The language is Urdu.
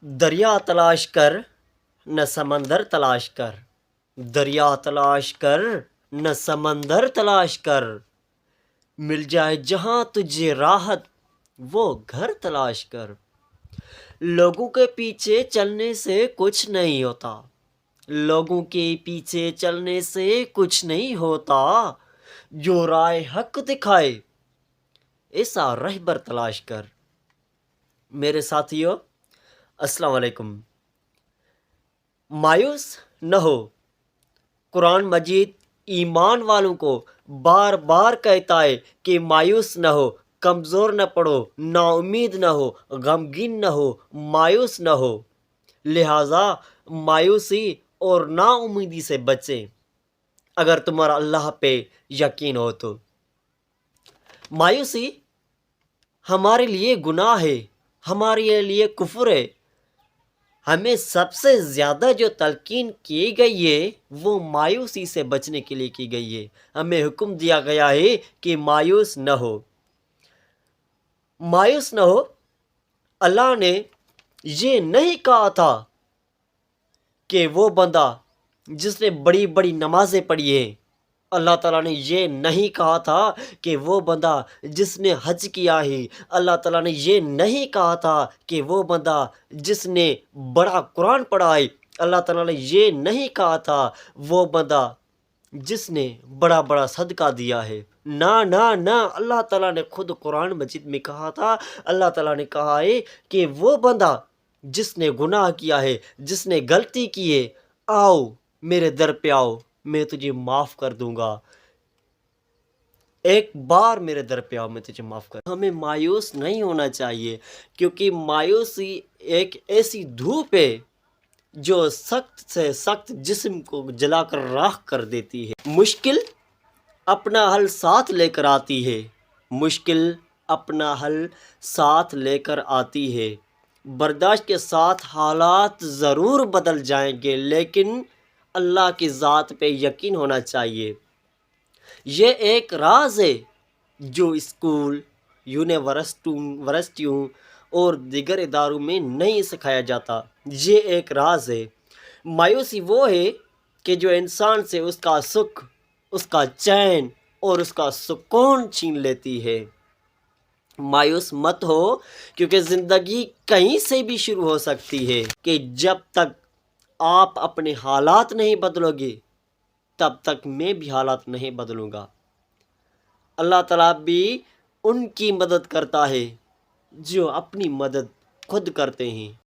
دریا تلاش کر نہ سمندر تلاش کر، دریا تلاش کر نہ سمندر تلاش کر، مل جائے جہاں تجھے راحت وہ گھر تلاش کر۔ لوگوں کے پیچھے چلنے سے کچھ نہیں ہوتا، لوگوں کے پیچھے چلنے سے کچھ نہیں ہوتا، جو راہ حق دکھائے ایسا رہبر تلاش کر۔ میرے ساتھیو، السلام علیکم۔ مایوس نہ ہو، قرآن مجید ایمان والوں کو بار بار کہتا ہے کہ مایوس نہ ہو، کمزور نہ پڑو، نا امید نہ ہو، غمگین نہ ہو، مایوس نہ ہو۔ لہٰذا مایوسی اور نا امیدی سے بچیں اگر تمہارا اللہ پہ یقین ہو تو۔ مایوسی ہمارے لیے گناہ ہے، ہمارے لیے کفر ہے۔ ہمیں سب سے زیادہ جو تلقین کی گئی ہے وہ مایوسی سے بچنے کے لیے کی گئی ہے۔ ہمیں حکم دیا گیا ہے کہ مایوس نہ ہو، مایوس نہ ہو۔ اللہ نے یہ نہیں کہا تھا کہ وہ بندہ جس نے بڑی بڑی نمازیں پڑھی ہیں، اللہ تعالیٰ نے یہ نہیں کہا تھا کہ وہ بندہ جس نے حج کیا ہے، اللہ تعالیٰ نے یہ نہیں کہا تھا کہ وہ بندہ جس نے بڑا قرآن پڑھا ہے، اللہ تعالیٰ نے یہ نہیں کہا تھا وہ بندہ جس نے بڑا بڑا صدقہ دیا ہے۔ نہ نہ نہ، اللہ تعالیٰ نے خود قرآن مجید میں کہا تھا، اللہ تعالیٰ نے کہا ہے کہ وہ بندہ جس نے گناہ کیا ہے، جس نے غلطی کی ہے، آؤ میرے در پہ آؤ، میں تجھے معاف کر دوں گا۔ ایک بار میرے در پہ آؤ، میں تجھے معاف کر۔ ہمیں مایوس نہیں ہونا چاہیے، کیونکہ مایوسی ایک ایسی دھوپ ہے جو سخت سے سخت جسم کو جلا کر راکھ کر دیتی ہے۔ مشکل اپنا حل ساتھ لے کر آتی ہے، مشکل اپنا حل ساتھ لے کر آتی ہے۔ برداشت کے ساتھ حالات ضرور بدل جائیں گے، لیکن اللہ کی ذات پہ یقین ہونا چاہیے۔ یہ ایک راز ہے جو اسکول، یونیورسٹیوں اور دیگر اداروں میں نہیں سکھایا جاتا۔ یہ ایک راز ہے۔ مایوسی وہ ہے کہ جو انسان سے اس کا سکھ، اس کا چین اور اس کا سکون چھین لیتی ہے۔ مایوس مت ہو، کیونکہ زندگی کہیں سے بھی شروع ہو سکتی ہے کہ جب تک آپ اپنے حالات نہیں بدلو گے تب تک میں بھی حالات نہیں بدلوں گا۔ اللہ تعالیٰ بھی ان کی مدد کرتا ہے جو اپنی مدد خود کرتے ہیں۔